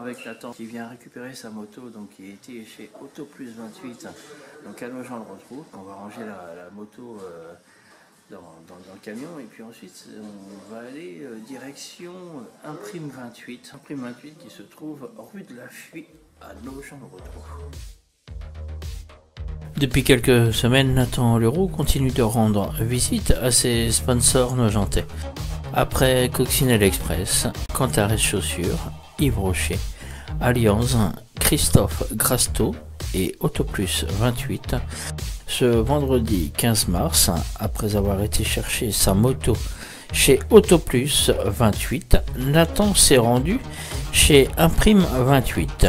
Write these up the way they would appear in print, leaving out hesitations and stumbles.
avec Nathan qui vient récupérer sa moto, donc qui était chez Auto Plus 28, donc à Nogent le retrouve. On va ranger la moto dans le camion et puis ensuite on va aller direction Imprime 28. Imprime 28 qui se trouve rue de la Fuie à Nogent le retrouve. Depuis quelques semaines, Nathan Leroux continue de rendre visite à ses sponsors nogentais. Après Coccinelle Express, Cantares Chaussures, Yves Rocher, Allianz, Christophe Grasto et Autoplus 28, ce vendredi 15 mars, après avoir été chercher sa moto chez Autoplus 28, Nathan s'est rendu chez Imprime 28.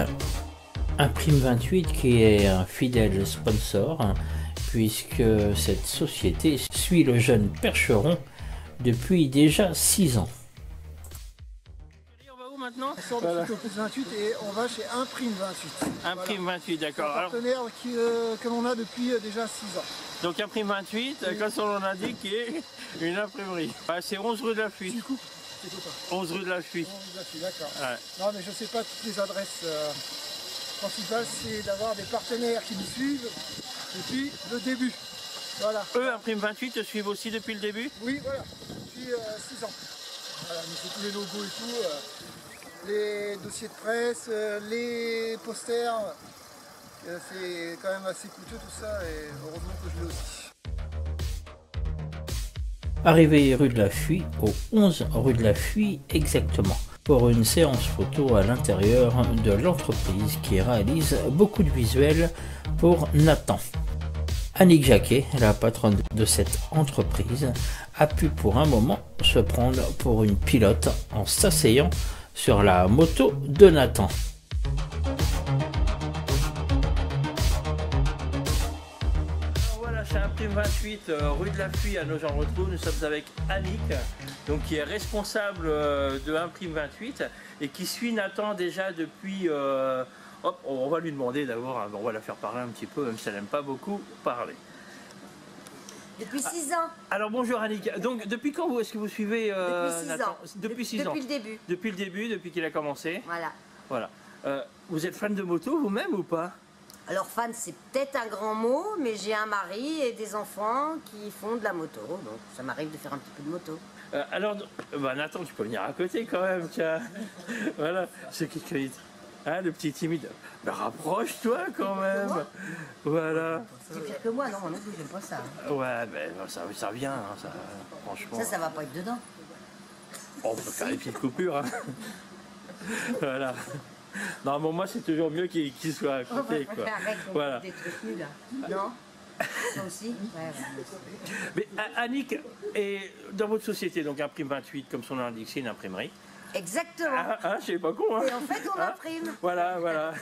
Imprime 28 qui est un fidèle sponsor, puisque cette société suit le jeune Percheron depuis déjà 6 ans. On va où maintenant? On sort de Autoplus 28 et on va chez Imprime 28. Imprime 28, d'accord. C'est un partenaire que l'on a depuis déjà 6 ans. Donc Imprime 28, comme son nom l'indique, qui est une imprimerie. C'est 11 rue de la Fuie. Tu coupes, 11 rue de la Fuie. 11 rue de la Fuie, d'accord. Ouais. Non mais je ne sais pas toutes les adresses. Principal, c'est d'avoir des partenaires qui nous suivent depuis le début. Voilà. Eux, Imprime 28, te suivent aussi depuis le début? Oui, voilà, depuis 6 ans. Voilà, mais c'est tous les logos et tout, les dossiers de presse, les posters. C'est quand même assez coûteux tout ça et heureusement que je l'ai aussi. Arrivé rue de la Fuie, au 11 rue de la Fuie exactement, pour une séance photo à l'intérieur de l'entreprise qui réalise beaucoup de visuels pour Nathan. Annick Jacquet, la patronne de cette entreprise, a pu pour un moment se prendre pour une pilote en s'asseyant sur la moto de Nathan. Chez Imprime 28, rue de la Fuie à Nogent-le-Retrouve, nous sommes avec Annick, donc qui est responsable de Imprime 28 et qui suit Nathan déjà depuis... hop, on va lui demander d'abord, on va la faire parler un petit peu, même si elle n'aime pas beaucoup parler. Depuis 6 ans. Alors bonjour Annick, donc depuis quand est-ce que vous suivez Depuis 6 Nathan? ans. Depuis 6 ans. Depuis le début. Depuis le début, depuis qu'il a commencé. Voilà. Vous êtes fan de moto vous-même ou pas? Alors fan, c'est peut-être un grand mot, mais j'ai un mari et des enfants qui font de la moto, donc ça m'arrive de faire un petit peu de moto. Alors, Nathan, tu peux venir à côté quand même, tiens. Voilà, c'est qui dit. Hein, le petit timide. Mais rapproche-toi quand même. Voilà. C'est pire que moi, non, moi non plus, j'aime pas ça. Ouais, mais ça vient, hein, ça, franchement. Ça va pas être dedans. Oh, on peut faire des petites coupures. Hein. Voilà. Non, bon, moi, c'est toujours mieux qu'il soit à côté, quoi. Arrête, voilà. Des trucs nuls, là. Non. Ça aussi. Ouais. Mais Annick, et dans votre société, donc Imprime 28, comme son nom l'indique, c'est une imprimerie. Exactement. Je suis pas con, hein. Et en fait, on imprime. Voilà.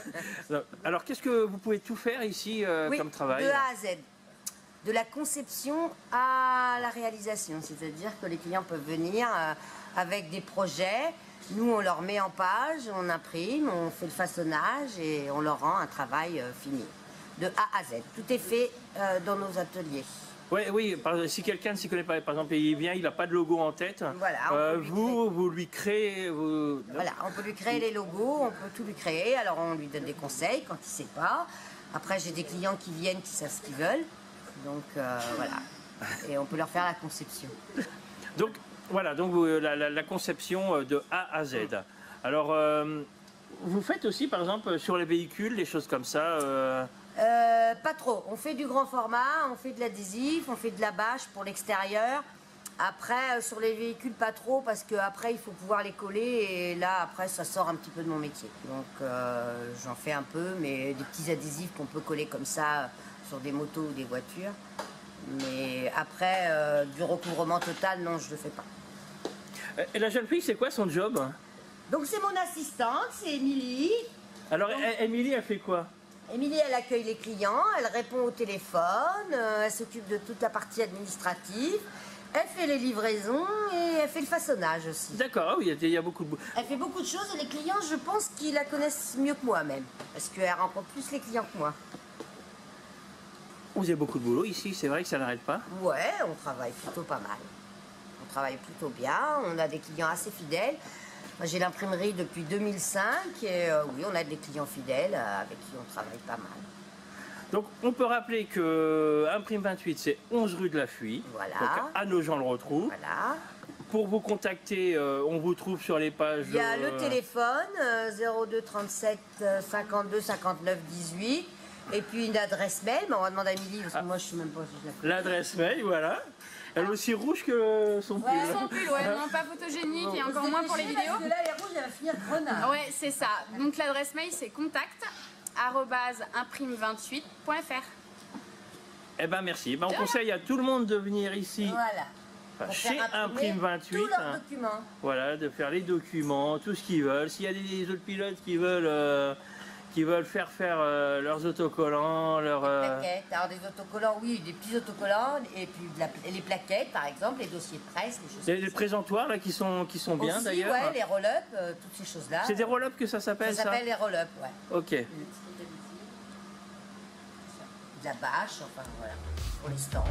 Alors, qu'est-ce que vous pouvez tout faire ici comme travail? De A à Z. De la conception à la réalisation. C'est-à-dire que les clients peuvent venir avec des projets. Nous, on leur met en page, on imprime, on fait le façonnage et on leur rend un travail fini. De A à Z. Tout est fait dans nos ateliers. Oui, si quelqu'un ne s'y connaît pas, par exemple, il vient, il n'a pas de logo en tête, voilà, vous lui créez... Voilà, on peut lui créer les logos, on peut tout lui créer, alors on lui donne des conseils quand il ne sait pas. Après, j'ai des clients qui viennent, qui savent ce qu'ils veulent, donc voilà, et on peut leur faire la conception. Donc, voilà, donc la conception de A à Z. Alors, vous faites aussi, par exemple, sur les véhicules, des choses comme ça Pas trop. On fait du grand format, on fait de l'adhésif, on fait de la bâche pour l'extérieur. Après, sur les véhicules, pas trop, parce qu'après, il faut pouvoir les coller. Et là, après, ça sort un petit peu de mon métier. Donc, j'en fais un peu, mais des petits adhésifs qu'on peut coller comme ça sur des motos ou des voitures. Mais après, du recouvrement total, non, je ne le fais pas. Et la jeune fille, c'est quoi son job? Donc, c'est mon assistante, c'est Émilie. Alors, Émilie, elle fait quoi? Émilie, elle accueille les clients, elle répond au téléphone, elle s'occupe de toute la partie administrative, elle fait les livraisons et elle fait le façonnage aussi. D'accord, oui, il y a beaucoup de... Elle fait beaucoup de choses et les clients, je pense qu'ils la connaissent mieux que moi même, parce qu'elle rencontre plus les clients que moi. Vous avez beaucoup de boulot ici, c'est vrai que ça n'arrête pas? Ouais, on travaille plutôt pas mal. On travaille plutôt bien, on a des clients assez fidèles. Moi, j'ai l'imprimerie depuis 2005 et oui, on a des clients fidèles avec qui on travaille pas mal. Donc on peut rappeler que Imprime 28, c'est 11 rue de la Fuye. Voilà. Donc à Nogent-le-Rotrou. Voilà. Pour vous contacter, on vous trouve sur les pages... Il y a le téléphone 02 37 52 59 18 et puis une adresse mail, mais on va demander à Émilie parce que moi je suis même pas... L'adresse mail, voilà. Elle est aussi rouge que son pull. Son pull, ouais, non, pas photogénique et encore moins pour les vidéos. Parce que là, elle est rouge, elle va finir grenade. Ouais, c'est ça. Donc l'adresse mail, c'est contact@imprime28.fr. Eh ben merci. Ben, on conseille à tout le monde de venir ici, Voilà. chez Imprime 28. Tous leurs documents. Voilà, de faire les documents, tout ce qu'ils veulent. S'il y a des autres pilotes qui veulent faire leurs autocollants, leurs... Plaquettes. Alors des autocollants, oui, des petits autocollants, et puis les plaquettes par exemple, les dossiers de presse, les choses Il y a des présentoirs là qui sont bien aussi, d'ailleurs. ouais, les roll-up, toutes ces choses-là. C'est des roll-up que ça s'appelle Ça ça, s'appelle les roll-up, ouais. Ok. De la bâche, enfin voilà, pour les stands.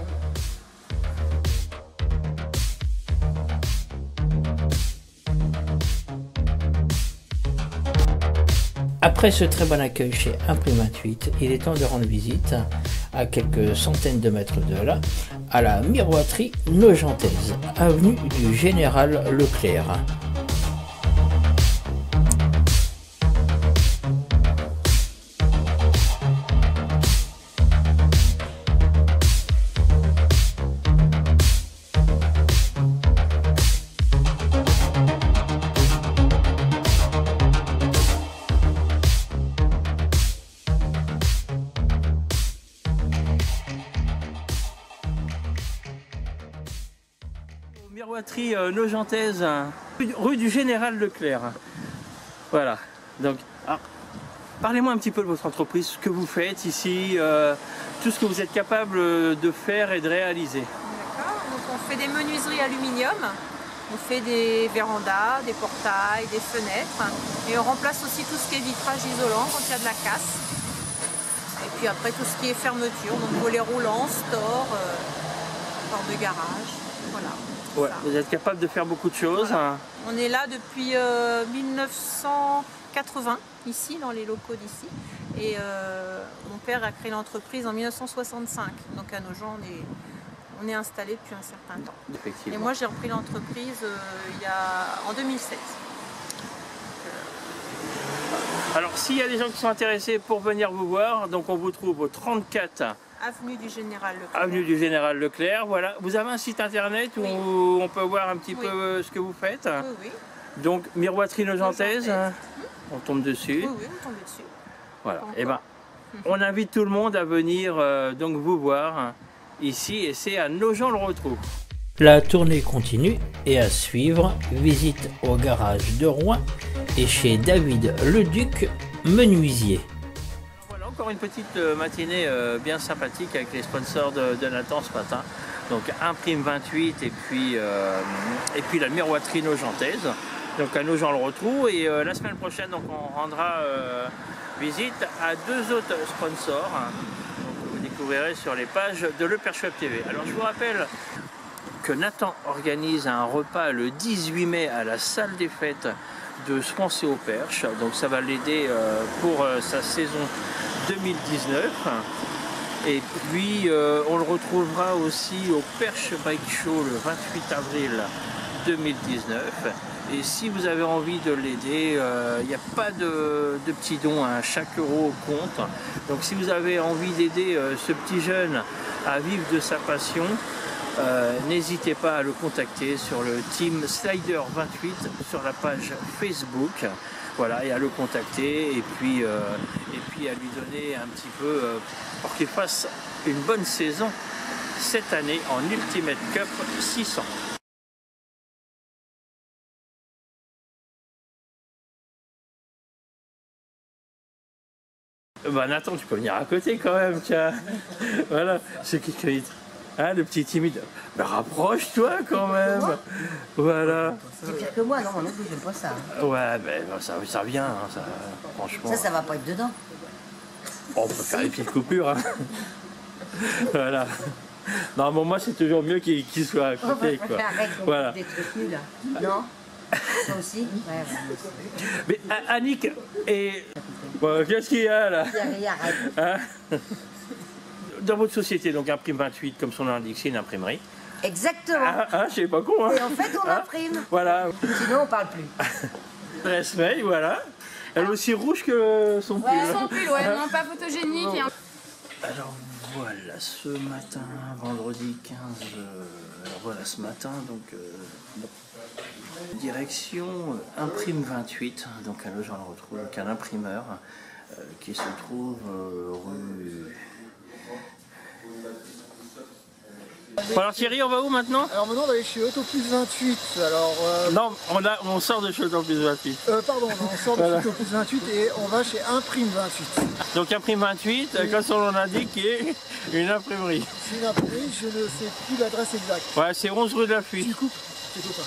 Après ce très bon accueil chez Imprime 28, il est temps de rendre visite à quelques centaines de mètres de là, à la miroiterie nogentaise, avenue du Général Leclerc. Miroiterie nogentaise, rue du Général Leclerc. Voilà. Donc, parlez-moi un petit peu de votre entreprise, ce que vous faites ici, tout ce que vous êtes capable de faire et de réaliser. D'accord. Donc on fait des menuiseries aluminium, on fait des vérandas, des portails, des fenêtres, et on remplace aussi tout ce qui est vitrage isolant quand il y a de la casse. Et puis après tout ce qui est fermeture, donc volets roulants, stores, portes de garage, voilà. Ouais, vous êtes capable de faire beaucoup de choses. Voilà. On est là depuis 1980, ici, dans les locaux d'ici. Et mon père a créé l'entreprise en 1965. Donc à Nogent, on est installé depuis un certain temps. Effectivement. Et moi, j'ai repris l'entreprise en 2007. Alors, s'il y a des gens qui sont intéressés pour venir vous voir, donc on vous trouve au 34 Avenue du Général Leclerc. Avenue du Général Leclerc, voilà. Vous avez un site internet où on peut voir un petit peu ce que vous faites. Oui, oui. Donc, miroiterie nogentaise, on tombe dessus. Oui, oui, vous tombez dessus. Voilà. Et ben, on invite tout le monde à venir donc vous voir ici, et c'est à Nogent-le-Rotrou. La tournée continue et à suivre, visite au garage de Rouen et chez David Leduc, menuisier. Voilà encore une petite matinée bien sympathique avec les sponsors de Nathan ce matin. Donc Imprime 28 et puis la miroiterie nogentaise, donc à Nogent-le-Rotrou. Et la semaine prochaine, donc, on rendra visite à deux autres sponsors. Donc, vous découvrirez sur les pages de Le Perche Web TV. Alors je vous rappelle que Nathan organise un repas le 18 mai à la salle des fêtes de Swansea au Perche. Donc ça va l'aider pour sa saison 2019. Et puis on le retrouvera aussi au Perche Bike Show le 28 avril 2019. Et si vous avez envie de l'aider, il n'y a pas de petits dons, hein, chaque euro compte. Donc si vous avez envie d'aider ce petit jeune à vivre de sa passion, n'hésitez pas à le contacter sur le team Slider 28 sur la page Facebook. Voilà, et à le contacter et puis à lui donner un petit peu pour qu'il fasse une bonne saison cette année en Ultimate Cup 600. Bah Nathan, tu peux venir à côté quand même, tiens. Voilà, c'est qui crie. Hein, le petit timide. Bah rapproche-toi quand même. Voilà. C'est pire que moi, non, non plus, j'aime pas ça. Ouais, mais ça vient, hein, ça, franchement. Ça va pas être dedans. On peut faire des petites coupures. Hein. Voilà. Non, bon, moi c'est toujours mieux qu'il soit à côté. Quoi. Arrête, voilà. des trucs nuls là. Non. Ça aussi. Ouais. Mais Annick, et bon, qu'est-ce qu'il y a là? Il y a rien. Hein? Dans votre société, donc Imprime 28, comme son nom l'indique, c'est une imprimerie. Exactement. C'est pas con, hein? Et en fait, on imprime. Voilà. Sinon, on parle plus. Adresse mail, voilà. Elle est aussi rouge que son pull. Son pull, ouais, non, pas photogénique. Et Alors voilà, ce matin, vendredi 15, alors voilà, ce matin, donc, direction Imprime 28, donc là j'en retrouve donc un imprimeur qui se trouve rue... Bon, alors Thierry, on va où maintenant? Alors maintenant on va aller chez Auto Plus 28. Alors, Non, on sort de chez Auto Plus 28. pardon, on sort de Voilà. chez Auto Plus 28 et on va chez Imprime 28. Donc Imprime 28, comme son nom l'indique, qui est une imprimerie. C'est une imprimerie, je ne sais plus l'adresse exacte. Ouais, c'est 11 rue de la Fuite. Tu coupes, c'est tout ça.